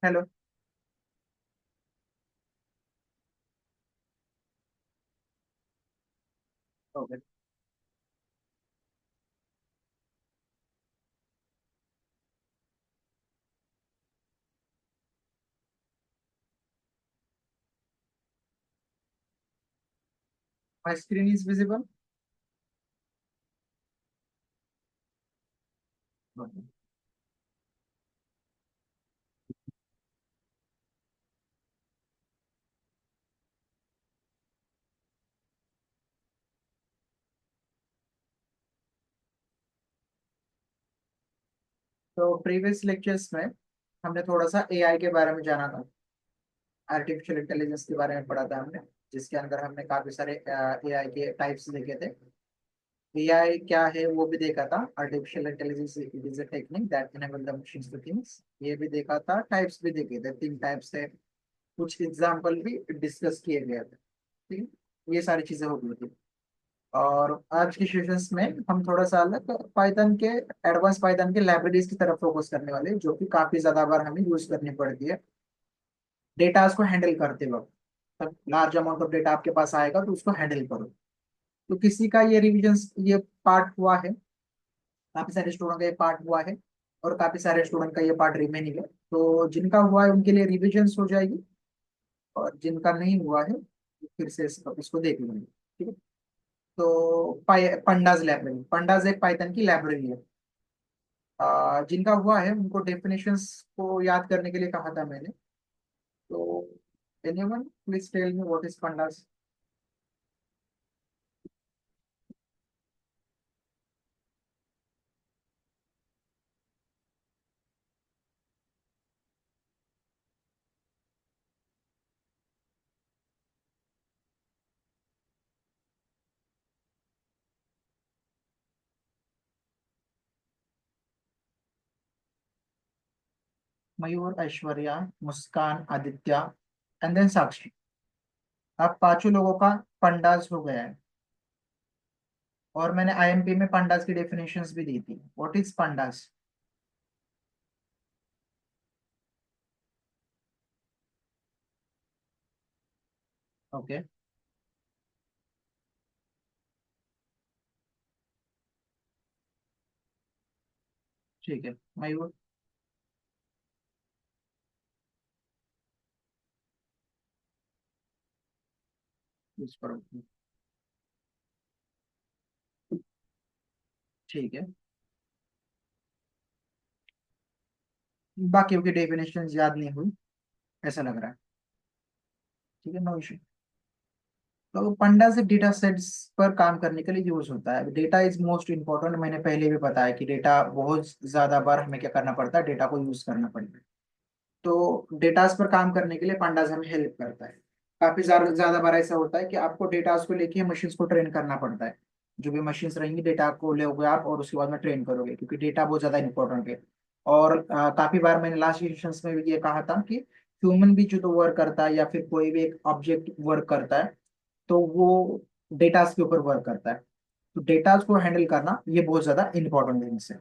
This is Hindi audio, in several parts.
Hello. Okay. My screen is visible. तो प्रीवियस लेक्चर्स में हमने थोड़ा सा एआई के बारे में जाना था। आर्टिफिशियल इंटेलिजेंस के बारे में पढ़ा था हमने, जिसके अंदर हमने काफी सारे एआई के टाइप्स देखे थे। एआई क्या है वो भी देखा था। Artificial intelligence it is a technique that enable the machines to thinks, ये भी देखा था। टाइप्स भी देखे थे, तीन टाइप्स थे। कुछ एग्जाम्पल भी डिस्कस किए गए थे। ठीक है, ये सारी चीजें हो गई थी। और आज के सेशंस में हम थोड़ा सा अलग पाइथन के, एडवांस पाइथन के लाइब्रेरीज की तरफ फोकस करने वाले हैं, जो कि काफी ज्यादा बार हमें यूज करनी पड़ती है डेटा को हैंडल करते वक्त। तब लार्ज अमाउंट ऑफ डेटा आपके पास आएगा तो उसको हैंडल करो। तो किसी का ये रिविजन, ये पार्ट हुआ है, काफी सारे स्टूडेंट का ये पार्ट हुआ है, और काफी सारे स्टूडेंट का ये पार्ट रिमेनिंग है। तो जिनका हुआ है उनके लिए रिविजन हो जाएगी, और जिनका नहीं हुआ है वो फिर से इसको देख लेंगे। ठीक है। तो पंडाज लाइब्रेरी, पंडाज एक पाइथन की लाइब्रेरी है। जिनका हुआ है उनको डेफिनेशंस को याद करने के लिए कहा था मैंने। तो anyone please tell me what is Pandas. Mayur, Aishwarya, Muskan, Aditya and then Sakshi. अब पांचों लोगों का पंडास हो गया है। और मैंने आईएमपी में पंडास की डेफिनेशंस भी दी थी। What is Pandas? ओके। ठीक है मयूर। यूज करो। ठीक है। बाकियों की डेफिनेशंस याद नहीं हुई ऐसा लग रहा है। ठीक है, नो इशू। तो पंडास डेटा सेट्स पर काम करने के लिए यूज होता है। डेटा इज मोस्ट इंपॉर्टेंट, मैंने पहले भी बताया कि डेटा बहुत ज्यादा बार हमें क्या करना पड़ता है, डेटा को यूज करना पड़ता है। तो डेटास पर काम करने के लिए पंडास हमें हेल्प करता है। काफी ज्यादा ज्यादा बार ऐसा होता है कि आपको डेटास को लेके मशीन्स को ट्रेन करना पड़ता है। जो भी मशीन्स रहेंगी डेटा को लोगे आप और उसके बाद में ट्रेन करोगे, क्योंकि डेटा बहुत ज्यादा इंपॉर्टेंट है। और काफी बार मैंने लास्ट सेशंस में भी ये कहा था कि ह्यूमन भी जो तो वर्क करता है या फिर कोई भी एक ऑब्जेक्ट वर्क करता है, तो वो डेटास के ऊपर वर्क करता है। तो डेटास को हैंडल करना ये बहुत ज्यादा इंपॉर्टेंट है।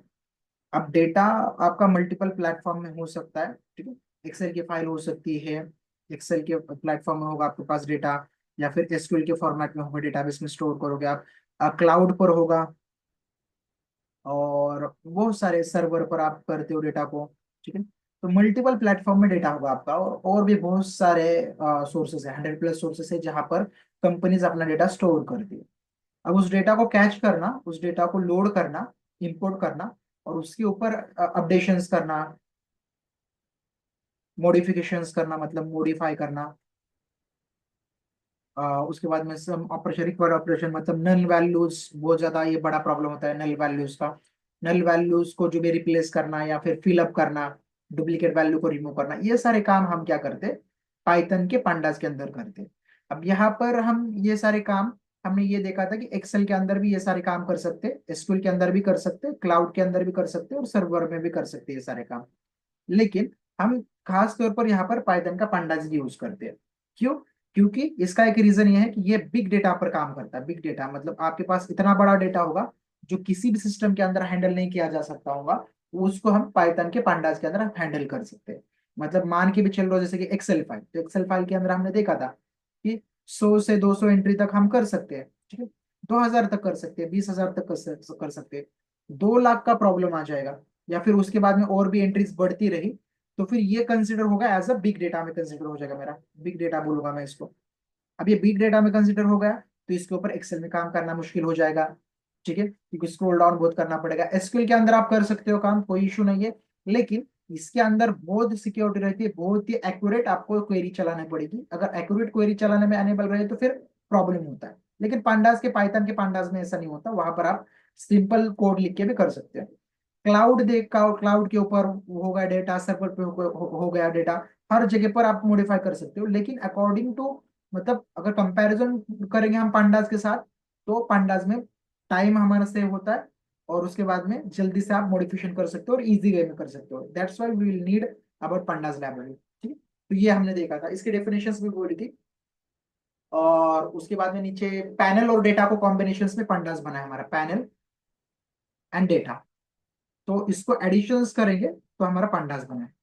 अब डेटा आपका मल्टीपल प्लेटफॉर्म में हो सकता है। ठीक है, एक्सेल की फाइल हो सकती है, एक्सेल के प्लेटफॉर्म में होगा आपके पास डेटा, या फिर एसक्यूएल के फॉर्मेट में होगा, डेटाबेस में स्टोर करोगे आप, क्लाउड पर होगा, और बहुत सारे सर्वर पर आप करते हो डेटा को। ठीक है, तो मल्टीपल प्लेटफॉर्म में डेटा होगा आपका, और भी बहुत सारे सोर्सेस है, 100+ सोर्सेस है जहां पर कंपनीज अपना डेटा स्टोर करती है। अब उस डेटा को कैच करना, उस डेटा को लोड करना, इंपोर्ट करना, और उसके ऊपर अपडेशंस करना, मॉडिफिकेशंस करना, मतलब मॉडिफाई करना। उसके बाद में सम ऑपरेशन, रिक्वायर्ड ऑपरेशन, मतलब नल वैल्यूज, बहुत ज्यादा ये बड़ा प्रॉब्लम होता है नल वैल्यूज का। नल वैल्यूज को जो भी रिप्लेस करना या फिर फिलअप करना, डुप्लीकेट वैल्यू को रिमूव करना, ये सारे काम हम क्या करते, पाइथन के पांडास के अंदर करते। अब यहाँ पर हम ये सारे काम, हमने ये देखा था कि एक्सेल के अंदर भी ये सारे काम कर सकते, एसक्यूएल के अंदर भी कर सकते, क्लाउड के अंदर भी कर सकते, और सर्वर में भी कर सकते ये सारे काम। लेकिन हम खास तौर पर यहाँ पर पाइथन का pandas यूज करते हैं। क्यों? क्योंकि इसका एक रीजन ये है कि ये बिग डेटा पर काम करता है। बिग डेटा मतलब आपके पास इतना बड़ा डेटा होगा जो किसी भी सिस्टम के अंदर हैंडल नहीं किया जा सकता होगा, उसको हम पाइथन के pandas के अंदर हैंडल कर सकते हैं। मतलब मान के भी चल रहा हो जैसे कि एक्सेल फाइल, तो एक्सेल फाइल के अंदर हमने देखा था कि 100 से 200 एंट्री तक हम कर सकते हैं, ठीक है, 2000 तक कर सकते हैं, 20,000 तक कर सकते हैं। 2 लाख का प्रॉब्लम आ जाएगा या फिर उसके बाद में और भी एंट्रीज बढ़ती रही, तो फिर ये कंसिडर होगा एज अ बिग डेटा में कंसिडर हो जाएगा, मेरा बिग डेटा बोलूंगा मैं इसको। अब ये बिग डेटा में कंसिडर हो गया, तो इसके ऊपर एक्सेल में काम करना मुश्किल हो जाएगा, ठीक है, क्योंकि स्क्रॉल डाउन बहुत करना पड़ेगा। एसक्यूएल के अंदर आप कर सकते हो काम, कोई इशू नहीं है, लेकिन इसके अंदर बहुत सिक्योरिटी रहती है, बहुत ही एक्यूरेट आपको क्वेरी चलानी पड़ेगी। अगर एक्यूरेट क्वेरी चलाने में अनेबल रहे तो फिर प्रॉब्लम होता है। लेकिन पांडास के, पाइथन के पांडास में ऐसा नहीं होता, वहां पर आप सिंपल कोड लिख के भी कर सकते हैं। क्लाउड देख, क्लाउड के ऊपर हो गया डेटा, सर्वर पे हो गया डेटा, हर जगह पर आप मॉडिफाई कर सकते हो। लेकिन अकॉर्डिंग टू, मतलब अगर कंपैरिजन करेंगे हम पांडास के साथ, तो पांडास में टाइम हमारा सेव होता है, और उसके बाद में जल्दी से आप मॉडिफिकेशन कर सकते हो और इजी वे में कर सकते हो। That's why we will need about pandas library, ठीक है। तो ये हमने देखा था, इसकी डेफिनेशंस भी बोली थी। और उसके बाद में नीचे पैनल और डेटा को कॉम्बिनेशन में पंडास बना है हमारा, पैनल एंड डेटा। तो इसको एडिशंस करेंगे तो हमारा पंडास बना है,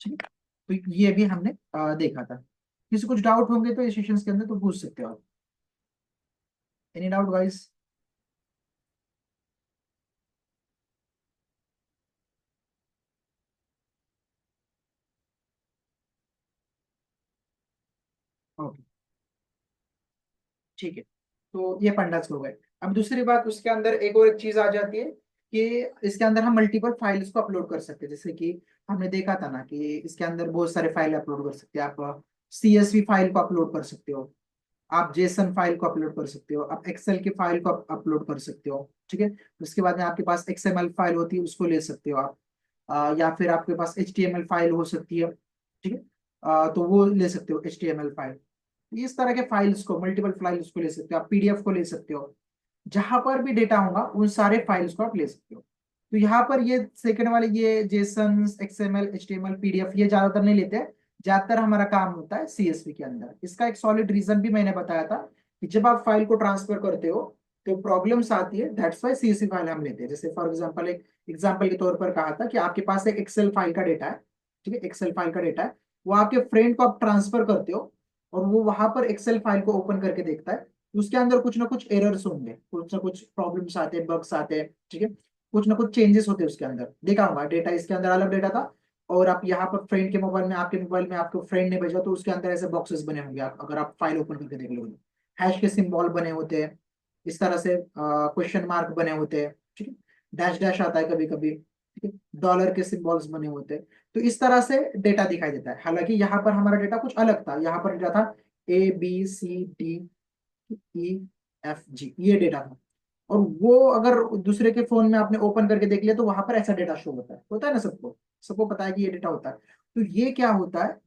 ठीक है। तो ये भी हमने देखा था। किसी कुछ डाउट होंगे तो इस सेशंस के अंदर तो पूछ सकते हो आप। Any doubt guys? ओके, ठीक है। तो ये पंडास हो गए। अब दूसरी बात, उसके अंदर एक और एक चीज आ जाती है कि इसके अंदर हम मल्टीपल फाइल्स को अपलोड कर सकते हैं। जैसे कि हमने देखा था ना कि इसके अंदर बहुत सारे फाइल अपलोड कर सकते हैं आप। CSV फाइल को अपलोड कर सकते हो, आप जेसन फाइल को अपलोड कर सकते हो, आप एक्सेल की फाइल को अपलोड कर सकते हो, ठीक है। उसके बाद में आपके पास XML फाइल होती है, उसको ले सकते हो आप। या फिर आपके पास HTML फाइल हो सकती है, ठीक है। तो वो ले सकते हो HTML फाइल। इस तरह के फाइल्स को, मल्टीपल फाइल्स को ले सकते हो आप, PDF को ले सकते हो। जहां पर भी डेटा होगा उन सारे फाइल्स को आप ले सकते हो। तो यहाँ पर ये सेकंड वाले, ये जेसन, XML, HTML, PDF, ये ज्यादातर नहीं लेते हैं। ज्यादातर हमारा काम होता है CSV के अंदर। इसका एक सॉलिड रीजन भी मैंने बताया था कि जब आप फाइल को ट्रांसफर करते हो तो प्रॉब्लम्स आती है, दैट्स वाई CSV फाइल हम लेते हैं। जैसे फॉर एग्जांपल, एक एग्जांपल के तौर पर कहा था कि आपके पास एक एक्सेल फाइल का डेटा है, ठीक है, एक्सेल फाइल का डेटा है, वो आपके फ्रेंड को आप ट्रांसफर करते हो, और वो वहां पर एक्सेल फाइल को ओपन करके देखता है, उसके अंदर कुछ ना कुछ एरर्स होंगे, कुछ ना कुछ प्रॉब्लम्स आते हैं, बग्स आते हैं, ठीक है, कुछ ना कुछ चेंजेस होते हैं उसके अंदर। देखा होगा डेटा, इसके अंदर अलग डेटा था, और आप यहाँ पर फ्रेंड के मोबाइल में, आपके मोबाइल में आपके फ्रेंड ने भेजा, तो उसके अंदर ऐसे बॉक्सेस बने होंगे, आप अगर आप फाइल ओपन करके देख लोगे, हैश के सिंबल बने होते हैं, इस तरह से क्वेश्चन मार्क बने होते हैं, ठीक है, डैश डैश आता है कभी कभी, ठीक है, डॉलर के सिंबल्स बने होते हैं। तो इस तरह से डेटा दिखाई देता है। हालांकि यहाँ पर हमारा डेटा कुछ अलग था, यहाँ पर डेटा था ABCDEFG, ये डेटा था। और वो अगर दूसरे के फोन में आपने ओपन करके देख लिया तो वहां पर ऐसा डेटा शो होता है ना, सबको सबको पता है कि ये डेटा होता है। तो ये क्या होता है,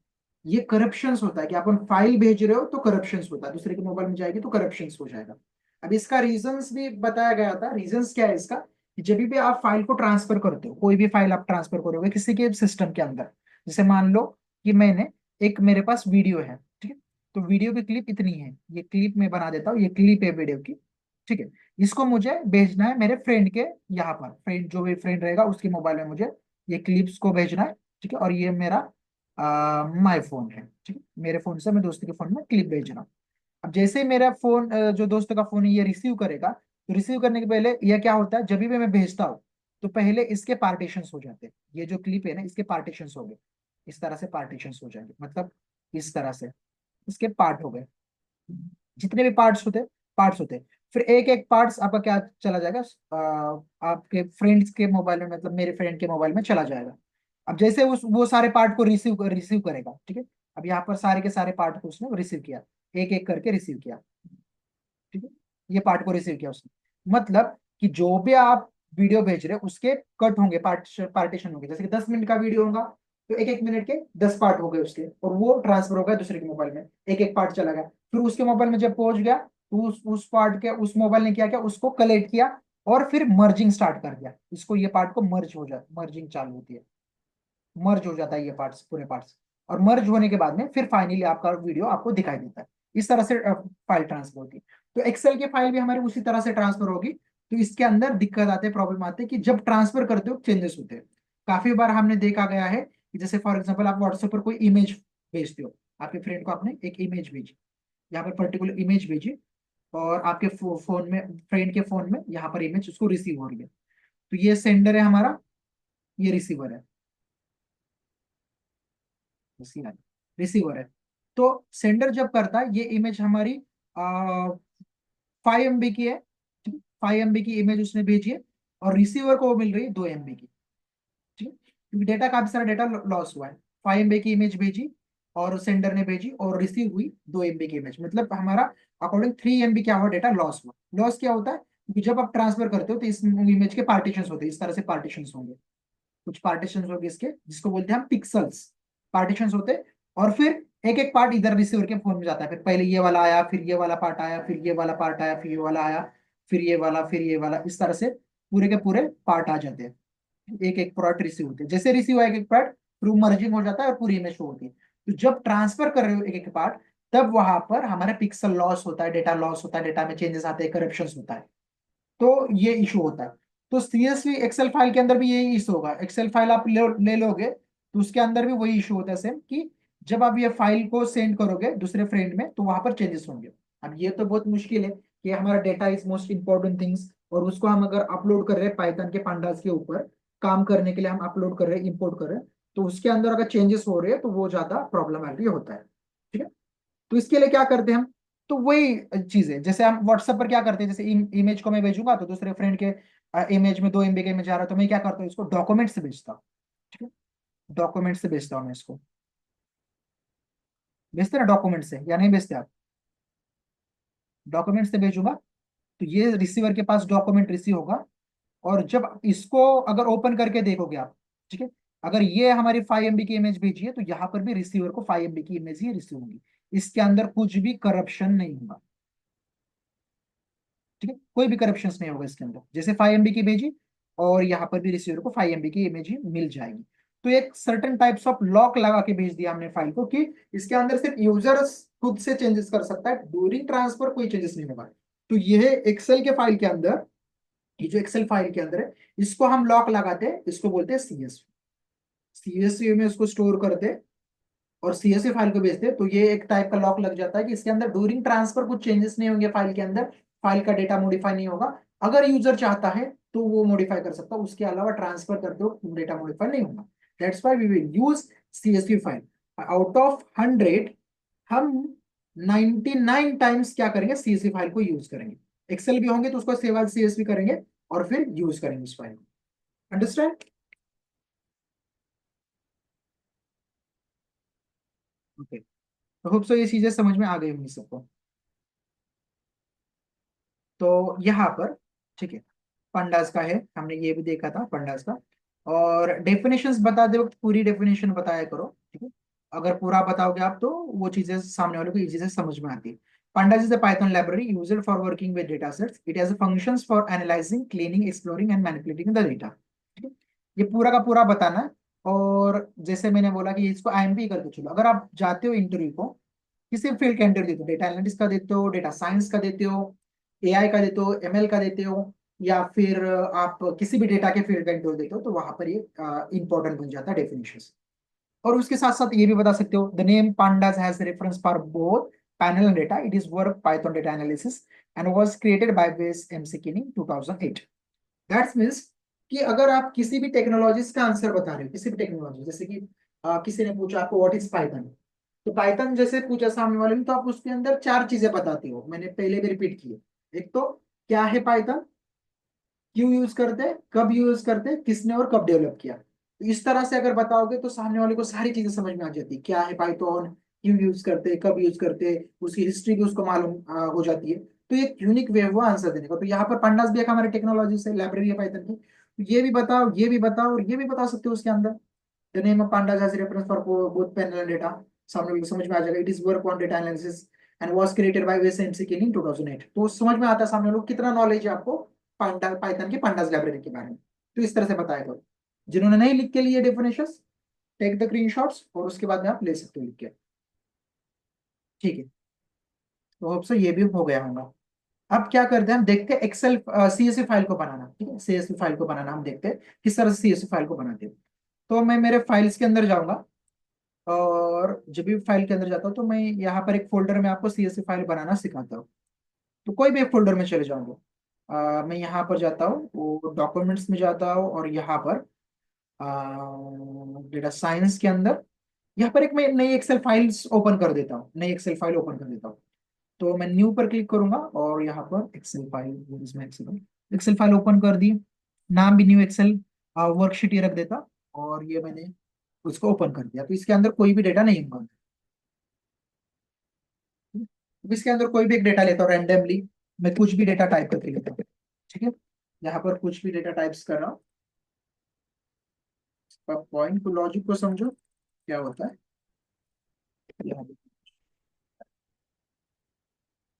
ये करप्शंस होता है कि अपन फाइल भेज रहे हो तो करप्शंस होता है, दूसरे के मोबाइल में जाएगी तो करप्शंस हो जाएगा। अब इसका रीजंस भी बताया गया था। रीजंस क्या है इसका, कि जब भी आप फाइल को ट्रांसफर करते हो, कोई भी फाइल आप ट्रांसफर करोगे किसी के सिस्टम के अंदर, जैसे मान लो कि मैंने, एक मेरे पास वीडियो है, ठीक है, तो वीडियो की क्लिप इतनी है, ये क्लिप मैं बना देता हूँ, ये क्लिप है वीडियो की, ठीक है। इसको मुझे भेजना है मेरे फ्रेंड के, यहाँ पर फ्रेंड, जो भी फ्रेंड रहेगा उसके मोबाइल में मुझे ये क्लिप्स को भेजना है, ठीक है। और ये मेरा माई फोन है, ठीक है, मेरे फोन से मैं दोस्त के फोन में क्लिप भेज रहा हूँ। अब जैसे ही मेरा फोन, जो दोस्त का फोन है, ये रिसीव करेगा, तो रिसीव करने के पहले यह क्या होता है, जब भी मैं भेजता हूँ तो पहले इसके पार्टीशन हो जाते हैं। ये जो क्लिप है ना, इसके पार्टीशन हो गए, इस तरह से पार्टीशन हो जाएंगे, मतलब इस तरह से इसके पार्ट हो गए, जितने भी पार्ट्स होते हैं, फिर एक एक पार्ट्स आपका क्या चला जाएगा, आपके फ्रेंड्स के मोबाइल में, मतलब मेरे फ्रेंड के मोबाइल में चला जाएगा। अब जैसे उस वो सारे पार्ट को रिसीव करेगा, ठीक है। अब यहाँ पर सारे के सारे पार्ट को उसने रिसीव किया, एक एक करके रिसीव किया, ठीक है। ये पार्ट को रिसीव किया उसने, मतलब कि जो भी आप वीडियो भेज रहे हो उसके कट होंगे, पार्टीशन होंगे। जैसे कि 10 मिनट का वीडियो होगा तो एक एक मिनट के 10 पार्ट हो गए उसके, और वो ट्रांसफर हो गया दूसरे के मोबाइल में, एक एक पार्ट चला गया। फिर उसके मोबाइल में जब पहुंच गया तो उस पार्ट के, उस मोबाइल ने क्या किया, उसको कलेक्ट किया और फिर मर्जिंग स्टार्ट कर दिया इसको, ये पार्ट को मर्ज हो जाता, मर्जिंग चालू होती है, मर्ज हो जाता है ये पार्ट्स, पूरे पार्ट्स। और मर्ज होने के बाद में फिर फाइनली आपका वीडियो आपको दिखाई देता है। इस तरह से फाइल ट्रांसफर होती है। तो एक्सेल की फाइल भी हमारी उसी तरह से ट्रांसफर होगी। तो इसके अंदर दिक्कत आते, प्रॉब्लम आते हैं कि जब ट्रांसफर करते हो चेंजेस होते हैं। काफी बार हमने देखा गया है कि जैसे फॉर एग्जांपल आप व्हाट्सएप पर कोई इमेज भेजते हो, आपके फ्रेंड को आपने एक इमेज भेजी, यहाँ पर पर्टिकुलर इमेज भेजी, और आपके फोन में, फ्रेंड के फोन में यहाँ पर इमेज उसको रिसीव हो रही है। तो ये सेंडर है हमारा, ये रिसीवर है, रिसीवर है। तो सेंडर जब करता है, ये इमेज हमारी 5 MB की है, 5 MB की इमेज उसने भेजी है, और रिसीवर को मिल रही है 2 MB की। ठीक है, क्योंकि डेटा, काफी सारा डेटा लॉस हुआ है। 5 MB की इमेज भेजी और सेंडर ने भेजी, और रिसीव हुई 2 MB की इमेज, मतलब हमारा अकॉर्डिंग 3 MB क्या हुआ, डेटा लॉस हुआ। लॉस क्या होता है, क्योंकि जब आप ट्रांसफर करते हो तो इस इमेज के पार्टीशन होते हैं, इस तरह से पार्टीशन होंगे, कुछ पार्टीशन होंगे इसके, जिसको बोलते हैं हम पिक्सल्स, पार्टीशन होते हैं। और फिर एक एक पार्ट इधर रिसीवर के फोन में जाता है, फिर पहले ये वाला आया, फिर ये वाला पार्ट आया, फिर ये वाला पार्ट आया, फिर ये वाला आया, फिर ये वाला, फिर ये वाला, इस तरह से पूरे के पूरे पार्ट आ जाते हैं। एक एक प्रोडक्ट रिसीव होते हैं, जैसे रिसीव हुआ एक एक प्रोडक्ट, फिर मर्जिंग हो जाता है और पूरी इमेज शो होती है। तो जब ट्रांसफर कर रहे हो एक एक पार्ट, तब वहां पर हमारा पिक्सल लॉस होता है, डेटा लॉस होता है, डेटा में चेंजेस आते हैं, करप्शन होता है। तो ये इशू होता है। तो सीएसवी एक्सेल फाइल के अंदर भी यही इशू होगा। एक्सेल फाइल आप ले लोगे तो उसके अंदर भी वही इशू होता है सेम, कि जब आप ये फाइल को सेंड करोगे दूसरे फ्रेंड में, तो वहां पर चेंजेस होंगे। अब ये तो बहुत मुश्किल है कि हमारा data is most important things, और उसको हम अगर अपलोड कर रहे हैं पाइथन के पांडास के ऊपर काम करने के लिए, हम अपलोड कर रहे हैं, इंपोर्ट कर रहे हैं, तो उसके अंदर अगर चेंजेस हो रहे हैं तो वो ज्यादा प्रॉब्लमेटिक होता है। ठीक है, तो इसके लिए क्या करते हैं हम, तो वही चीज है, जैसे हम व्हाट्सएप पर क्या करते हैं, जैसे इमेज को मैं भेजूंगा तो दूसरे फ्रेंड के इमेज में 2 MB के इमेज आ रहा है, तो मैं क्या करता हूँ, इसको डॉक्यूमेंट से भेजता हूँ। ठीक है, डॉक्यूमेंट से भेजता हूँ मैं इसको, भेजते ना डॉक्यूमेंट से, या नहीं भेजते आप? डॉक्यूमेंट से भेजूंगा तो ये रिसीवर के पास डॉक्यूमेंट रिसीव होगा, और जब इसको अगर ओपन करके देखोगे आप, ठीक है, अगर ये हमारी 5 MB की इमेज भेजी है, तो यहाँ पर भी रिसीवर को 5 MB की इमेज ही रिसीव होगी। इसके अंदर कुछ भी करप्शन नहीं होगा। ठीक है, कोई भी करप्शन नहीं होगा इसके अंदर, जैसे 5 MB की भेजी, और यहाँ पर भी रिसीवर को 5 MB की इमेज ही मिल जाएगी। तो एक सर्टेन टाइप्स ऑफ लॉक लगा के भेज दिया हमने फाइल को, कि इसके अंदर सिर्फ यूजर खुद से चेंजेस कर सकता है, ड्यूरिंग ट्रांसफर कोई चेंजेस नहीं होगा। तो ये एक्सेल के फाइल के अंदर, ये जो एक्सेल फाइल के अंदर है, इसको हम लॉक लगाते हैं, इसको बोलते हैं सीएसवी। सीएसवी में इसको स्टोर करते हैं और सीएसवी फाइल को भेजते हैं, तो ये एक टाइप का लॉक लग जाता है कि इसके अंदर ड्यूरिंग ट्रांसफर कुछ चेंजेस नहीं होंगे फाइल के अंदर, फाइल का डेटा मॉडिफाई नहीं होगा। अगर यूजर चाहता है तो वो मॉडिफाई कर सकता है, उसके अलावा ट्रांसफर करते हो डेटा मॉडिफाई नहीं होगा। That's why we will use CSV file. Out of 100 हम 99 टाइम्स क्या करेंगे, सीएसवी फाइल को यूज करेंगे। एक्सेल भी होंगे तो उसको सेव एज सीएसवी करेंगे, और फिर यूज करेंगे उस फाइल को। अंडरस्टैंड? ओके, तो होप सो ये चीजें समझ में आ गई होंगी सबको। तो यहाँ पर, ठीक है, पंडास का है, हमने ये भी देखा था पंडास का। और डेफिनेशंस बताते वक्त पूरी डेफिनेशन बताया करो, ठीक है, अगर पूरा बताओगे आप तो वो चीजें सामने वाले को इजी से समझ में आती है। Pandas is a Python library used for working with data sets. It has functions for analyzing, cleaning, exploring and manipulating the data. ठीक है, ये पूरा का पूरा बताना है। और जैसे मैंने बोला कि इसको आईएमपी करके चलो, अगर आप जाते हो इंटरव्यू को, किसी फील्ड का इंटरव्यू देते हो, डेटा एनालिटिक्स का देते हो, डेटा साइंस का देते हो, एआई का देते हो, एमएल का देते हो, या फिर आप किसी भी डेटा के फील्ड का इंटरव्यू देते हो, तो वहां पर ये इंपॉर्टेंट बन जाता है डेफिनेशन। और उसके साथ साथ ये भी बता सकते हो, the name pandas has reference for both panel and data, it is work Python data analysis and was created bye वेस एमसीकी इन 2008। दैट्स मींस कि अगर आप किसी भी टेक्नोलॉजीज का आंसर बता रहे हो, किसी भी टेक्नोलॉजी, जैसे कि किसी ने पूछा आपको व्हाट इज पाइथन, तो पाइथन जैसे पूछा सामने वाले ने, तो आप उसके अंदर चार चीजें बताते हो, मैंने पहले भी रिपीट की है। एक तो क्या है पाइथन, क्यों यूज करते हैं, कब यूज करते हैं, किसने और कब डेवलप किया। तो इस तरह से अगर बताओगे तो सामने वाले को सारी चीजें समझ में आ जाती है, क्या है पाइथन, क्यों यूज करते हैं, कब यूज करते हैं, उसकी हिस्ट्री भी उसको मालूम हो जाती है। तो एक यूनिक वे हुआ आंसर देने का। तो यहाँ पर पंडास भी एक हमारे टेक्नोलॉजी से लाइब्रेरी है पाइथन की, तो ये भी बताओ, ये भी बताओ, और ये भी बता सकते हो उसके अंदर। The name of pandas has reference for both panel and data, सामने वाले को समझ में आ जाएगा। It is work on data analysis and was created by Wes McKinney in 2008। तो समझ में आता है सामने वाले को कितना नॉलेज है आपको पांडा पाइथन की पंडास लाइब्रेरी के बारे में। तो इस तरह से बताया करो। जिन्होंने नहीं लिख के लिए डेफिनेशंस, टेक द स्क्रीनशॉट्स और उसके बाद में आप ले सकते हो लिख के। ठीक है, तो होप सो ये भी हो गया होगा। अब क्या करते हैं, हम देखते हैं एक्सेल सीएसवी फाइल को बनाना। ठीक है, सीएसवी फाइल को बनाना हम देखते हैं किस तरह से सीएसवी फाइल को बनाते हैं। तो मैं मेरे फाइल्स के अंदर जाऊंगा, और जब भी फाइल के अंदर जाता हूँ तो मैं यहाँ पर एक फोल्डर में आपको CSV फाइल बनाना सिखाता हूँ। तो कोई भी एक फोल्डर में चले जाऊंगा। मैं यहाँ पर जाता हूँ, वो डॉक्यूमेंट्स में जाता हूँ, और यहाँ पर डेटा साइंस के अंदर यहाँ पर एक मैं नई एक्सेल फाइल्स ओपन कर देता हूँ, नई एक्सेल फाइल ओपन कर देता हूँ। तो मैं न्यू पर क्लिक करूंगा, और यहाँ पर एक्सेल फाइल, इसमें एक्सेल फाइल ओपन कर दी। नाम भी न्यू एक्सेल वर्कशीट ये रख देता, और ये मैंने उसको ओपन कर दिया। तो इसके अंदर कोई भी डेटा नहीं होगा। अब इसके अंदर कोई भी एक डेटा लेता हूँ रैंडमली, मैं कुछ भी डेटा टाइप करके लेता हूँ। ठीक है, यहाँ पर कुछ भी डेटा टाइप्स कर रहा हूँ। पॉइंट को, लॉजिक को समझो क्या होता है। यहाँ पे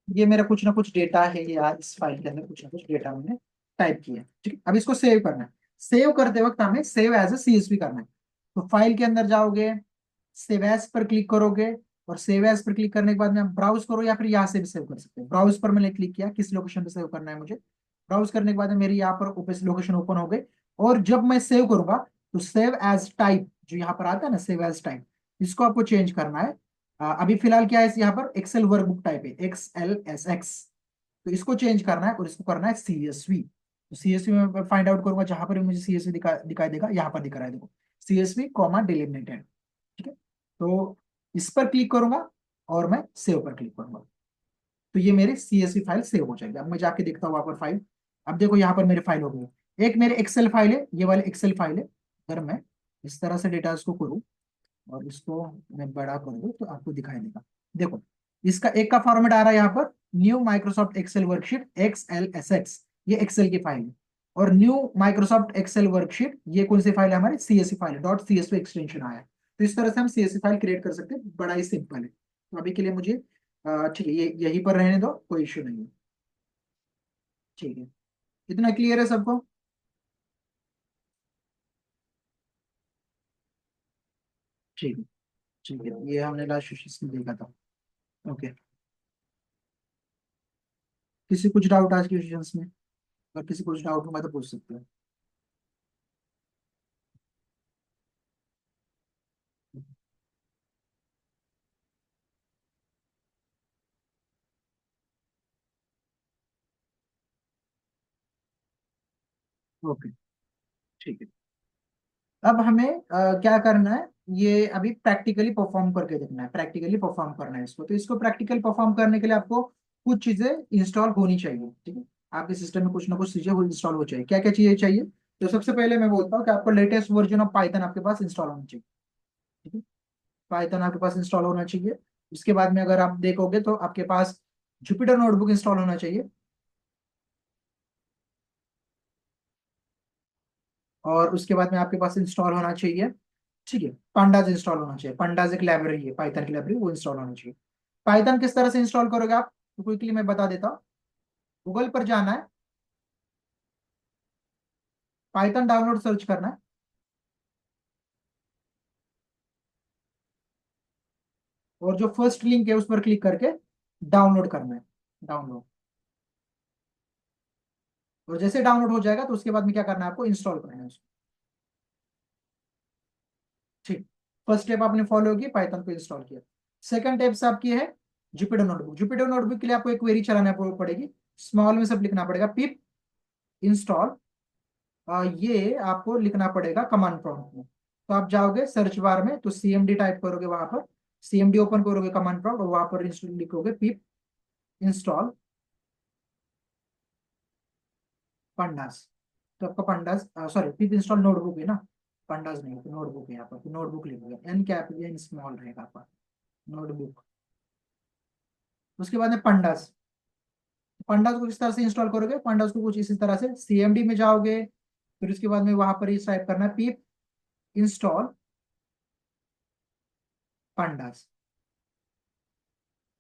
ये मेरा कुछ ना कुछ डेटा है, ये यार इस फाइल के अंदर कुछ ना कुछ डेटा मैंने टाइप किया है। ठीक है, अब इसको सेव करना है। सेव करते वक्त हमें सेव एज ए CSV करना है। तो फाइल के अंदर जाओगे, सेव एज पर क्लिक करोगे, और सेव एज पर क्लिक करने के बाद में आप ब्राउज करो, या फिर यहाँ से भी सेव कर सकते हो। ब्राउज पर मैंने क्लिक किया, किस लोकेशन पे सेव करना है मुझे। ब्राउज करने के बाद में मेरी यहाँ पर लोकेशन ओपन हो गई। और जब मैं सेव करूंगा, तो सेव एज टाइप जो यहाँ पर आता है ना, सेव एज टाइप, इसको आपको चेंज करना है। अभी फिलहाल क्या है, यहाँ पर एक्सेल वर्कबुक टाइप है, XLSX। तो इसको चेंज करना है, और इसको करना है CSV। तो CSV में फाइंड आउट करूंगा, जहां पर भी मुझे CSV दिखाई देगा, यहाँ पर दिख रहा है देखो, CSV कॉमा डिलिमिटेड। ठीक है, तो इस पर क्लिक करूंगा, और मैं सेव पर क्लिक करूंगा। तो ये मेरी CSV फाइल सेव हो जाएगी। अब मैं जाके देखता हूँ वहां पर फाइल। अब देखो यहाँ पर मेरी फाइल हो गई। एक मेरे एक्सेल फाइल है, ये वाली एक्सेल फाइल है। अगर मैं इस तरह से डेटा इसको करूँ, और इसको मैं बड़ा कर दूं, तो आपको दिखाई देगा। देखो, इसका एक का फॉर्मेट आ रहा है यहाँ पर, new Microsoft Excel worksheet XLSX, ये एक्सेल की फाइल है। और न्यू माइक्रोसॉफ्ट एक्सेल वर्कशीट, ये कौन सी फाइल है हमारी, CSV फाइल है, .CSV एक्सटेंशन आया है। तो इस तरह से हम CSV फाइल क्रिएट कर सकते हैं, बड़ा ही सिंपल है। तो अभी के लिए मुझे ठीक है, ये यहीं पर रहने दो, कोई इश्यू नहीं है। ठीक है, इतना क्लियर है सबको। ठीक है, ठीक है, ये हमने लास्ट सेशन में देखा था। ओके, किसी कुछ डाउट आज के सेशंस में? अगर किसी को कुछ डाउट होगा तो पूछ सकते हो। ओके, ठीक है। अब हमें क्या करना है, ये अभी प्रैक्टिकली परफॉर्म करके देखना है, प्रैक्टिकली परफॉर्म करना है इसको। तो इसको प्रैक्टिकल परफॉर्म करने के लिए आपको कुछ चीजें इंस्टॉल होनी चाहिए। ठीक है, आपके सिस्टम में कुछ ना कुछ चीजें इंस्टॉल हो चाहिए। क्या क्या चीजें चाहिए? तो सबसे पहले मैं बोलता हूँ कि आपको लेटेस्ट वर्जन ऑफ पाइथन आपके पास इंस्टॉल होना चाहिए। ठीक है, पाइथन आपके पास इंस्टॉल होना चाहिए। उसके बाद में अगर आप देखोगे तो आपके पास जुपिटर नोटबुक इंस्टॉल होना चाहिए। और उसके बाद में आपके पास इंस्टॉल होना चाहिए, ठीक है, pandas इंस्टॉल होना चाहिए। pandas एक लाइब्रेरी है, पाइथन की लाइब्रेरी, वो इंस्टॉल होना चाहिए। पाइथन किस तरह से इंस्टॉल करोगे आप, तो क्विकली मैं बता देता हूँ। गूगल पर जाना है, पाइथन डाउनलोड सर्च करना है, और जो फर्स्ट लिंक है उस पर क्लिक करके डाउनलोड करना है। डाउनलोड, और जैसे डाउनलोड हो जाएगा तो उसके बाद में क्या करना है, आपको इंस्टॉल करना है उसको। ठीक, फर्स्ट स्टेप आपने फॉलो की, पाइथन को इंस्टॉल किया। सेकंड स्टेप से आपकी है जुपिटर नोटबुक। जुपिटर नोटबुक के लिए आपको एक क्वेरी चलाना पड़ेगी, स्मॉल में सब लिखना पड़ेगा, पिप इंस्टॉल। ये आपको लिखना पड़ेगा कमांड प्रॉम्प्ट में। तो आप जाओगे सर्च बार में, तो CMD टाइप करोगे वहां पर, CMD ओपन करोगे कमांड प्रॉम्प्ट, और वहां पर लिखोगे पिप इंस्टॉल पंडास। तो आपका पंडास, सॉरी, पिप इंस्टॉल नोटबुक है ना, पंडास नहीं, तो नोटबुक है यहाँ पर, तो नोटबुक लिखोगे, एन कैपिटल एन स्मॉल रहेगा आपका, नोटबुक। उसके बाद में पंडास। पंडास को किस तरह से इंस्टॉल करोगे, पंडास को कुछ इसी तरह से CMD में जाओगे, फिर उसके बाद में वहां पर ये टाइप करना है, पिप इंस्टॉल पंडास,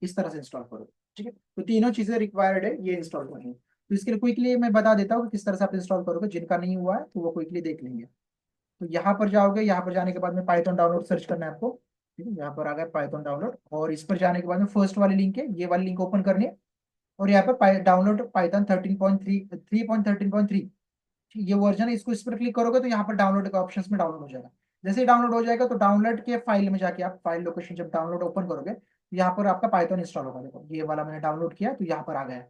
इस तरह से इंस्टॉल करो। ठीक है, तो तीनों चीजें रिक्वायर्ड है ये इंस्टॉल करनी है। तो इसके लिए क्विकली मैं बता देता हूँ कि किस तरह से आप इंस्टॉल करोगे, जिनका नहीं हुआ है तो वो क्विकली देख लेंगे। तो यहाँ पर जाओगे, यहाँ पर जाने के बाद में पाइथन डाउनलोड सर्च करना है आपको। ठीक है, यहाँ पर आ गया पाइथन डाउनलोड, और इस पर जाने के बाद में फर्स्ट वाली लिंक है, ये वाली लिंक ओपन करनी है। और यहाँ पर डाउनलोड पाइथन 13.3, 3.13.3, ये वर्जन है, इसको इस पर क्लिक करोगे तो यहाँ पर डाउनलोड का ऑप्शन में डाउनलोड हो जाएगा। जैसे ही डाउनलोड हो जाएगा तो डाउनलोड के फाइल में जाके आप फाइल लोकेशन जब डाउनलोड ओपन करोगे तो यहाँ पर आपका पाइथन इंस्टॉल होगा। देखो ये वाला मैंने डाउनलोड किया तो यहाँ पर आ गया है।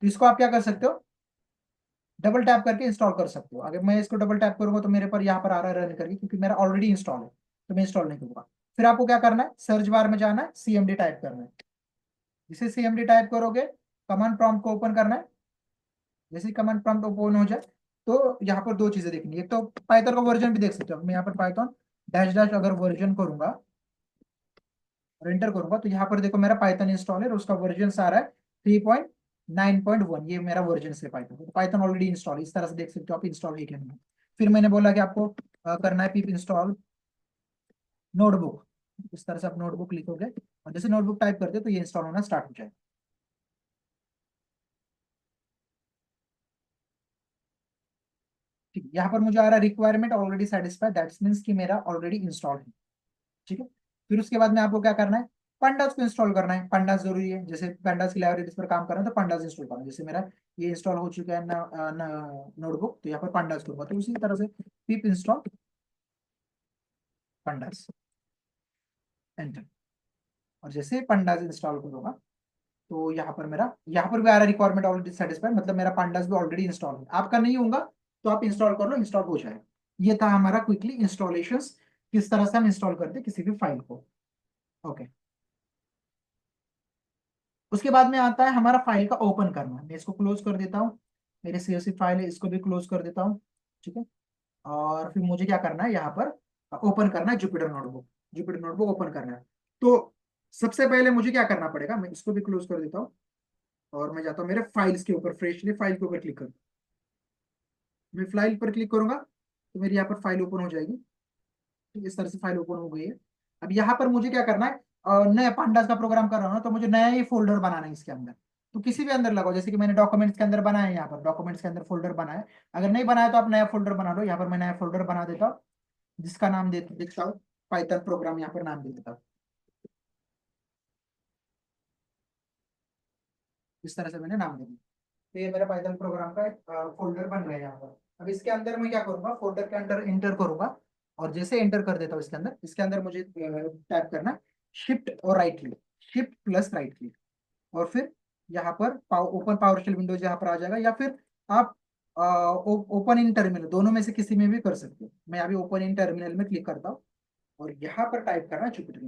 तो इसको आप क्या कर सकते हो, डबल टैप करके इंस्टॉल कर सकते हो। अगर मैं इसको डबल टैप करूंगा तो मेरे पर यहाँ पर आ रहा है रन करके, क्योंकि मेरा ऑलरेडी इंस्टॉल है तो मैं इंस्टॉल नहीं करूंगा। फिर आपको क्या करना है, सर्च बार में जाना है, CMD टाइप करना है। जिसे CMD टाइप करोगे, कमांड प्रॉम्प्ट को ओपन करना है। जैसे कमांड प्रॉम्प्ट ओपन हो जाए तो यहाँ पर दो चीजें देखनी है। एक तो पाइथन का वर्जन भी देख सकते हो। मैं यहाँ पर पाइथन डैश डैश अगर वर्जन करूंगा और एंटर करूंगा तो यहाँ पर देखो मेरा पाइथन इंस्टॉल है और उसका वर्जन आ रहा है 3.9.1। ये मेरा वर्जन है पाइथन। तो पाइथन ऑलरेडी इंस्टॉल, इस तरह से देख सकते हो आप इंस्टॉल है क्या नहीं। फिर मैंने बोला कि आपको करना है पिप इंस्टॉल नोटबुक। इस तरह से आप नोटबुक लिखोगे और जैसे नोटबुक टाइप करते हो तो ये इंस्टॉल होना स्टार्ट हो जाएगा। ठीक है, यहाँ पर मुझे आ रहा है requirement already satisfied, that's means कि मेरा ऑलरेडी इंस्टॉल है। ठीक है। फिर उसके बाद में आपको क्या करना है, पंडास को इंस्टॉल करना है। पंडास जरूरी है, जैसे पंडास की लाइब्रेरी पर काम कर रहा है तो पंडास इंस्टॉल करना है। जैसे मेरा ये इंस्टॉल हो चुका है नोटबुक, तो यहाँ पर पंडास करूंगा तो उसी तरह से पिप इंस्टॉल पंडास, एंटर। और जैसे पंडास इंस्टॉल करूंगा तो यहाँ पर मेरा, यहाँ पर भी आ रहा है रिक्वायरमेंट ऑलरेडी सेटिस्फाइड, मतलब मेरा पंडास भी ऑलरेडी इंस्टॉल है। आपका नहीं होगा तो आप इंस्टॉल कर लो, इंस्टॉल हो जाएगा। ये था हमारा क्विकली इंस्टॉलेशन, किस तरह से हम इंस्टॉल करते हैं किसी भी फाइल को। ओके। उसके बाद में आता है हमारा फाइल का ओपन करना। मैं इसको क्लोज कर देता हूँ, मेरे CSV फाइल है इसको भी क्लोज कर देता हूँ। ठीक है। और फिर मुझे क्या करना है, यहाँ पर ओपन करना है Jupyter notebook. Jupyter notebook open करना है तो सबसे पहले मुझे क्या करना पड़ेगा, मैं इसको भी क्लोज कर देता हूँ और मैं जाता हूँ मेरे फाइल्स के ऊपर, फ्रेशली फाइल के ऊपर क्लिक कर। मैं फाइल पर क्लिक करूंगा तो मेरी यहाँ पर फाइल ओपन हो जाएगी। तो इस तरह से फाइल ओपन हो गई है। अब यहाँ पर मुझे क्या करना है, नया पांडास का प्रोग्राम कर रहा हूँ ना, तो मुझे नया ही फोल्डर बनाना है इसके अंदर। तो किसी भी अंदर लगाओ, जैसे कि मैंने डॉक्यूमेंट्स के अंदर बनाया है, यहाँ पर डॉक्यूमेंट्स के अंदर फोल्डर बनाया है। अगर नहीं बनाया तो आप नया फोल्डर बना लो। यहाँ पर मैं नया फोल्डर बना देता हूँ जिसका नाम देता हूँ पाइथन प्रोग्राम, यहाँ पर नाम दे देता हूँ। इस तरह से मैंने नाम दे दिया। तो ये मेरा पाइथन प्रोग्राम का एक फोल्डर बन गया है यहाँ पर। अब इसके अंदर मैं क्या करूंगा, फोल्डर के अंदर इंटर करूंगा और जैसे एंटर कर देता हूँ इसके अंदर मुझे टाइप करना है शिफ्ट और right click, shift plus right click. और फिर यहाँ पर ओपन पावर शेल विंडोज यहाँ पर आ जाएगा, या फिर आप ओपन इन टर्मिनल, दोनों में से किसी में भी कर सकते हो। मैं अभी ओपन इन टर्मिनल में क्लिक करता हूँ और यहाँ पर टाइप करना है जुपिटर।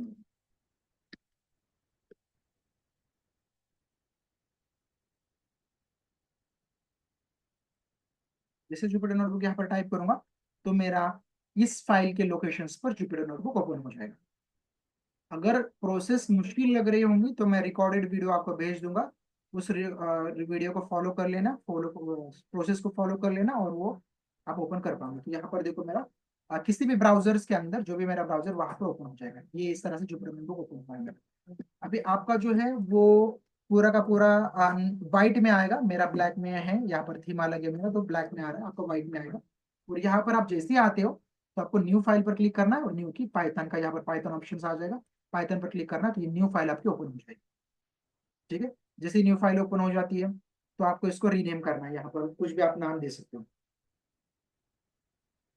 जैसे जुपिटर नोटबुक यहाँ पर टाइप करूंगा तो मेरा इस फाइल के लोकेशंस पर जुपिटर नोटबुक ओपन हो जाएगा। अगर प्रोसेस मुश्किल लग रही होंगी तो मैं रिकॉर्डेड वीडियो आपको भेज दूंगा। उस वीडियो को फॉलो कर लेना, फॉलो प्रोसेस को फॉलो कर लेना और वो आप ओपन कर पाओगे। तो यहाँ पर देखो मेरा किसी भी ब्राउजर्स के अंदर जो भी मेरा ब्राउजर वहां पर ओपन हो जाएगा। ये इस तरह से जुपिटर नोटबुक ओपन हो पाएगा। अभी आपका जो है वो पूरा का पूरा व्हाइट में आएगा, मेरा ब्लैक में है। यहाँ पर थीम अलग है मेरा तो ब्लैक में आ रहा है, आपको व्हाइट में आएगा। और यहाँ पर आप जैसे ही आते हो तो आपको न्यू फाइल पर क्लिक करना है और न्यू की पाइथन का यहाँ पर पाइथन ऑप्शन आ जाएगा। पाइथन पर क्लिक करना है तो ये न्यू फाइल आपकी ओपन हो जाएगी। ठीक है। जैसे न्यू फाइल ओपन हो जाती है तो आपको इसको रीनेम करना है। यहाँ पर कुछ भी आप नाम दे सकते हो।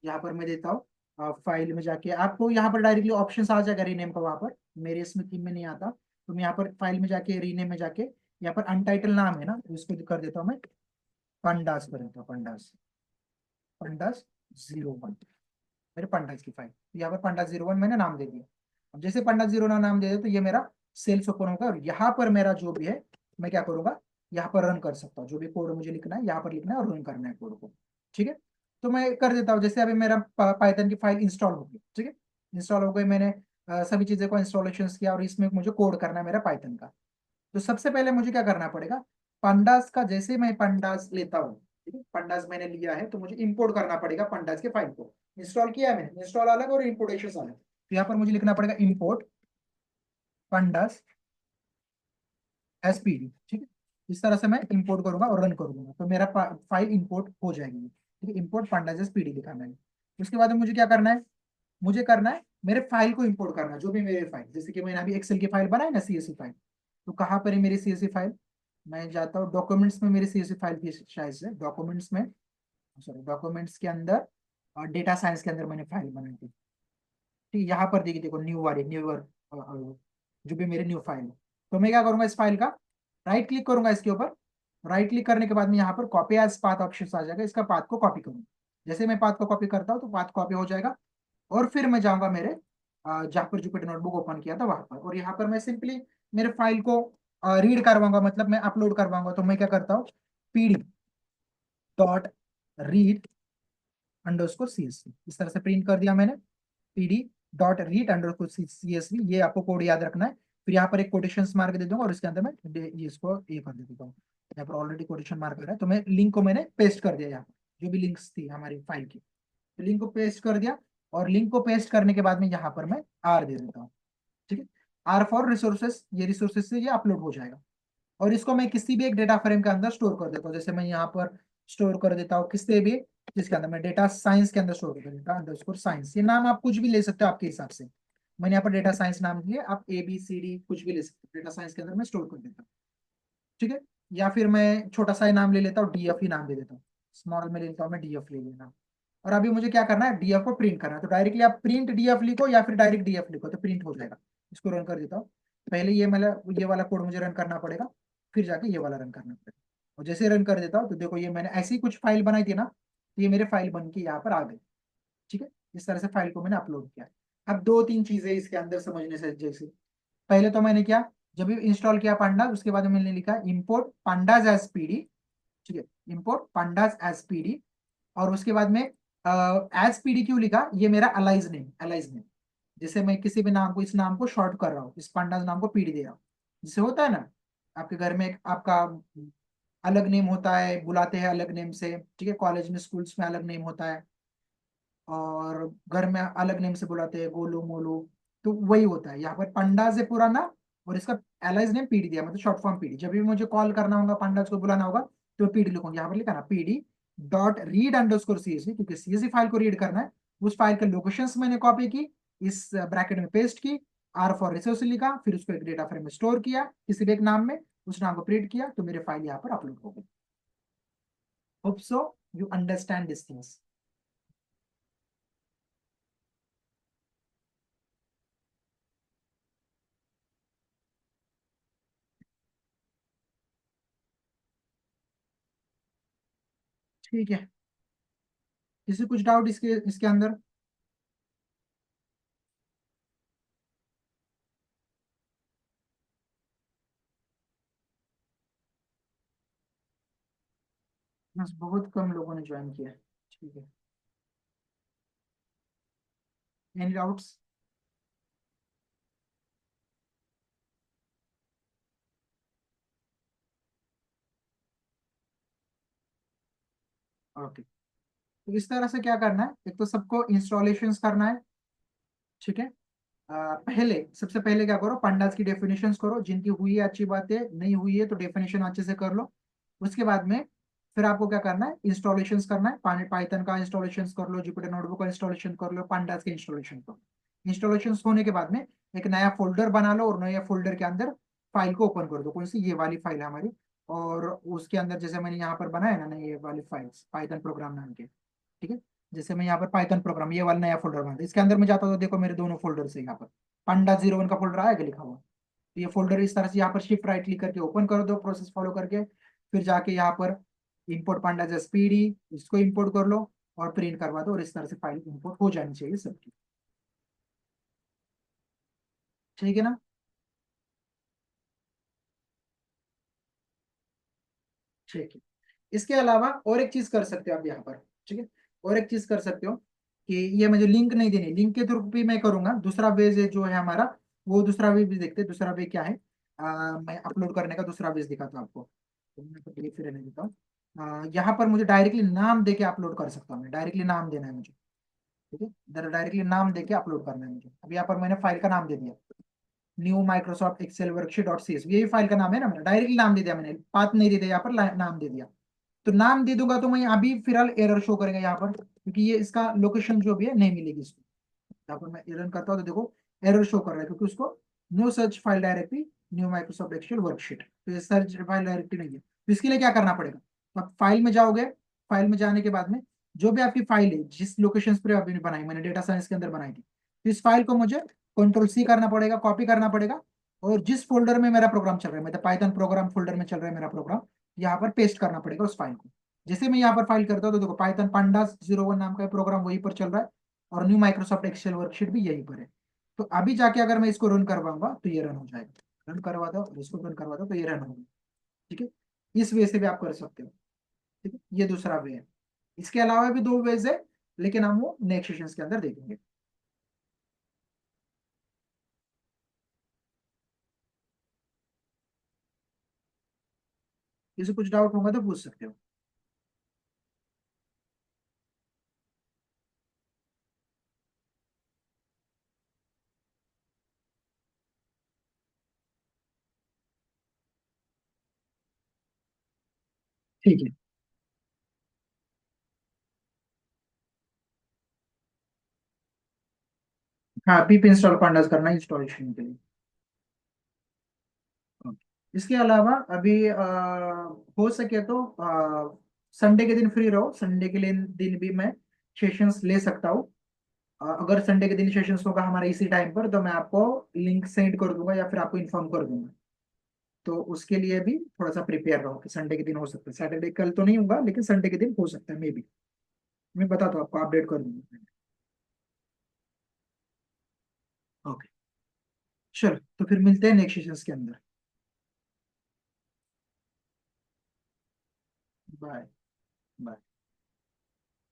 यहाँ पर मैं देता हूँ फाइल में जाके आपको यहाँ पर डायरेक्टली ऑप्शन आ जाएगा रीनेम का। वहाँ पर मेरे इसमें थीम में नहीं आता तो मैं यहाँ पर फाइल में जाके रीनेम में जाके यहाँ पर अनटाइटल नाम है ना, तो इसको कर देता हूँ मैं पंडास कर देता हूँ। पंडास, पंडास 01, मेरे पंडास की फाइल। यहाँ पर पंडास 01 मैंने नाम दे दिया। अब जैसे पंडास 01 नाम दे दिया तो ये मेरा सेल्स ओपन होगा और यहाँ पर मेरा जो भी है मैं क्या करूंगा, यहाँ पर रन कर सकता हूँ। जो भी कोड मुझे लिखना है यहाँ पर लिखना है और रन करना है कोड को। ठीक है। तो मैं कर देता हूँ। जैसे अभी मेरा पाइथन की फाइल इंस्टॉल हो गई। ठीक है। इंस्टॉल हो गई, मैंने सभी चीजें को इंस्टॉलेशन किया और इसमें मुझे कोड करना है मेरा पाइथन का। तो सबसे पहले मुझे क्या करना पड़ेगा, पंडास का जैसे मैं पंडास लेता हूँ, ठीक है, पंडास मैंने लिया है तो मुझे इंपोर्ट करना पड़ेगा पंडास के फाइल को। इंस्टॉल किया है मैंने, इंस्टॉल अलग और इंपोर्टेशन अलग। तो यहाँ पर मुझे लिखना पड़ेगा इंपोर्ट पंडास SPD। ठीक है। इस तरह से मैं इंपोर्ट करूंगा और रन करूंगा तो मेरा फाइल इंपोर्ट हो जाएगी। ठीक है। इंपोर्ट पंडास SPD लिखा मैंने। उसके बाद में मुझे क्या करना है, मुझे करना है मेरे फाइल को इंपोर्ट करना है। जो भी मेरे फाइल, जैसे कि मैंने अभी एक्सेल की फाइल बनाई ना CSV फाइल, तो कहाँ पर है मेरी CSV फाइल, मैं जाता हूँ डॉक्यूमेंट्स में, मेरी CSV फाइल की शायद से डॉक्यूमेंट्स में, सॉरी डॉक्यूमेंट्स के अंदर और डेटा साइंस के अंदर मैंने फाइल बनाई थी। ठीक है, यहाँ पर देखिए, देखो न्यू वाली न्यूअर जो भी मेरी न्यू फाइल है। तो मैं क्या करूंगा, इस फाइल का राइट क्लिक करूंगा इसके ऊपर। राइट क्लिक करने के बाद में यहाँ पर कॉपी एज पाथ ऑप्शन आ जाएगा, इसका पाथ को कॉपी करूंगा। जैसे मैं पाथ को कॉपी करता हूँ तो पाथ कॉपी हो जाएगा। और फिर मैं जाऊंगा मेरे जहाँ पर जुपिटर नोटबुक ओपन किया था वहां पर, और यहाँ पर मैं सिंपली मेरे फाइल को रीड करवाऊंगा, मतलब मैं अपलोड करवाऊंगा। तो मैं क्या करता हूँ, PD dot read underscore CSV, इस तरह से प्रिंट कर दिया मैंने। PD dot read underscore CSV, ये आपको कोड याद रखना है। फिर यहाँ पर एक कोटेशन मार्क दे दूंगा और इसके अंदर मैं ये इसको ये कर देता हूँ। यहाँ पर ऑलरेडी कोटेशन मार्क है, तो मैं लिंक को मैंने पेस्ट कर दिया यहाँ पर, जो भी लिंक्स थी हमारी फाइल की, तो लिंक को पेस्ट कर दिया। और लिंक को पेस्ट करने के बाद में यहाँ पर मैं आर दे देता हूँ। ठीक है, आर फॉर रिसोर्सेस, ये रिसोर्सेस से ये अपलोड हो जाएगा। और इसको मैं किसी भी एक डेटा फ्रेम के अंदर स्टोर कर देता हूँ। जैसे मैं यहाँ पर स्टोर कर देता हूँ किससे भी, जिसके अंदर मैं डेटा साइंस के अंदर स्टोर कर देता हूँ, अंडरस्कोर साइंस। ये नाम आप कुछ भी ले सकते हो आपके हिसाब से। मैंने यहाँ पर डेटा साइंस नाम दिया, आप ABCD कुछ भी ले सकते हो, डेटा साइंस के अंदर मैं स्टोर कर देता हूँ। ठीक है, या फिर मैं छोटा सा ही नाम ले लेता हूँ, DF ही नाम दे देता हूँ। स्मॉल में ले लेता हूँ मैं, DF ले लेना। और अभी मुझे क्या करना है, DF को प्रिंट करना है। तो डायरेक्टली आप प्रिंट DF लिखो या फिर डायरेक्ट DF लिखो तो प्रिंट हो जाएगा। इसको रन कर देता हूँ। पहले ये मतलब ये वाला कोड मुझे रन करना पड़ेगा, फिर जाके ये वाला रन करना पड़ेगा। और जैसे रन कर देता हूँ तो देखो, ये मैंने ऐसी कुछ फाइल बनाई थी ना, तो ये मेरे फाइल बन के यहाँ पर आ गई। ठीक है, इस तरह से फाइल को मैंने अपलोड किया। अब दो तीन चीजें इसके अंदर समझने से, जैसे पहले तो मैंने क्या, जब भी इंस्टॉल किया पांडास, उसके बाद मैंने लिखा इंपोर्ट पांडास एज पीडी। ठीक है, इंपोर्ट पांडास एज पीडी। और उसके बाद में एज पीडी क्यों लिखा, ये मेरा अलाइज नेम। जैसे मैं किसी भी नाम को, इस नाम को शॉर्ट कर रहा हूँ, इस पांडास नाम को पीडी दे रहा हूँ। जैसे होता है ना, आपके घर में एक आपका अलग नेम होता है, बुलाते हैं अलग नेम से। ठीक है, कॉलेज में स्कूल्स में अलग नेम होता है, और घर में अलग नेम से बुलाते हैं, गोलू मोलू। तो वही होता है यहाँ पर, पंडाज है पूरा नाम, और इसका एलाइज नेम पीडी दिया, मतलब शॉर्ट फॉर्म पीडी। जब भी मुझे कॉल करना होगा, पंडाज को बुलाना होगा, तो पीडी लिखूंगा। यहाँ पर लिखा ना, PD dot read underscore CSV, क्योंकि सीएसवी फाइल को रीड करना है। उस फाइल के लोकेशंस मैंने कॉपी की, इस ब्रैकेट में पेस्ट की, आर फॉर रिसोर्स लिखा, फिर उसको एक डेटा फ्रेम में स्टोर किया किसी भी एक नाम में, उस नाम को प्रिंट किया, तो मेरे फाइल यहाँ पर अपलोड हो गई। Hope so you understand this things. ठीक है, किसी कुछ डाउट इसके इसके अंदर? बस बहुत कम लोगों ने ज्वाइन किया है। ठीक है, एनी डाउट्स? ओके, तो इस तरह से क्या करना है, एक तो सबको इंस्टॉलेशंस करना है। ठीक है, पहले सबसे पहले क्या करो, पंडास की डेफिनेशंस करो, जिनकी हुई है अच्छी बात है, नहीं हुई है तो डेफिनेशन अच्छे से कर लो। उसके बाद में फिर आपको क्या करना है, इंस्टॉलेशंस करना है। पाइथन का इंस्टॉलेशंस कर लो, जुपिटर नोटबुक का इंस्टॉलेशन कर लो, पंडास का इंस्टॉलेशन करो। इंस्टॉलेशंस होने के बाद में एक नया फोल्डर बना लो, और नया फोल्डर के अंदर फाइल को ओपन कर दो। कौन सी, ये वाली फाइल है हमारी। और उसके अंदर जैसे मैंने यहाँ पर बनाया ना, ये वाली फाइल्स पाइथन प्रोग्राम नाम के। ठीक है, जैसे मैं यहाँ पर पाइथन प्रोग्राम, ये वाला नया फोल्डर बना था, इसके अंदर मैं जाता हूँ तो देखो मेरे दोनों फोल्डर से यहाँ पर पांडा 01 का फोल्डर आएगा लिखा हुआ। तो ये फोल्डर इस तरह से यहाँ पर शिफ्ट राइट क्लिक करके ओपन कर दो, प्रोसेस फॉलो करके। फिर जाके यहाँ पर इंपोर्ट पांडा एज पीडी, इसको इंपोर्ट कर लो और प्रिंट करवा दो, और इस तरह से फाइल इंपोर्ट हो जानी चाहिए सबकी। ठीक है ना? ठीक है, इसके अलावा और एक चीज कर सकते हो आप यहाँ पर। ठीक है, और एक चीज कर सकते हो कि ये मुझे लिंक नहीं देनी, लिंक के थ्रू भी मैं करूंगा। दूसरा वे जो है हमारा, वो दूसरा वे भी देखते हैं। दूसरा वे क्या है, मैं अपलोड करने का दूसरा वे दिखाता हूँ आपको। तो मैं तो फिर रहने देता हूँ। यहाँ पर मुझे डायरेक्टली नाम दे के अपलोड कर सकता हूँ, मैं डायरेक्टली नाम देना है मुझे। ठीक है, इधर डायरेक्टली नाम दे के अपलोड करना है मुझे। अब यहाँ पर मैंने फाइल का नाम दे दिया, new Microsoft Excel worksheet dot C S, यही फाइल का नाम है ना, मेरा डायरेक्टली नाम दे दिया मैंने, पाथ नहीं दे दिया, यहाँ पर नाम दे दिया। तो नाम दे दूंगा तो मैं अभी फिलहाल एरर शो करेगा यहाँ पर, क्योंकि ये इसका लोकेशन जो भी है नहीं मिलेगी इसको। यहाँ पर मैं रन करता हूँ तो देखो एरर शो कर रहा है, क्योंकि उसको no search file directly new Microsoft Excel worksheet, तो ये सर्च फाइल डायरेक्टली नहीं है। तो इसके लिए क्या करना पड़ेगा, तो आप फाइल में जाओगे। फाइल में जाने के बाद में जो भी आपकी फाइल है, जिस लोकेशन पर अभी बनाई मैंने, डेटा साइंस के अंदर बनाई थी, तो इस फाइल को मुझे कंट्रोल सी करना पड़ेगा, कॉपी करना पड़ेगा, और जिस फोल्डर में मेरा प्रोग्राम चल रहा है, मतलब पाइथन प्रोग्राम फोल्डर में चल रहा है मेरा प्रोग्राम, यहाँ पर पेस्ट करना पड़ेगा उस फाइल को। जैसे मैं यहाँ पर फाइल करता हूँ तो देखो पाइथन pandas 01 नाम का प्रोग्राम वहीं पर चल रहा है, और न्यू माइक्रोसॉफ्ट एक्सेल वर्कशीट भी यहीं पर है। तो अभी जाके अगर मैं इसको रन करवाऊंगा तो ये रन हो जाएगा, रन करवा दो और इसको रन करवा दो तो ये रन होगा। ठीक है, इस वे से भी आप कर सकते हो। ठीक है, ये दूसरा वे है। इसके अलावा भी दो वेज है, लेकिन हम वो नेक्स्ट सेशंस के अंदर देखेंगे। किसी कुछ डाउट होगा तो पूछ सकते हो। ठीक है। हाँ, पिप इंस्टॉल पांडास करना इंस्टॉलेशन के लिए। ओके। इसके अलावा अभी हो सके तो संडे के दिन फ्री रहो, संडे के लिए दिन भी मैं सेशंस ले सकता हूँ। अगर संडे के दिन सेशंस होगा हमारे इसी टाइम पर तो मैं आपको लिंक सेंड कर दूंगा या फिर आपको इन्फॉर्म कर दूंगा। तो उसके लिए भी थोड़ा सा प्रिपेयर रहो कि संडे के दिन हो सकता है, सैटरडे कल तो नहीं होगा लेकिन संडे के दिन हो सकता है मे बी। मैं बताता हूँ आपको, अपडेट कर दूंगा। ओके, चलो तो फिर मिलते हैं नेक्स्ट सेशंस के अंदर। बाय। बाय।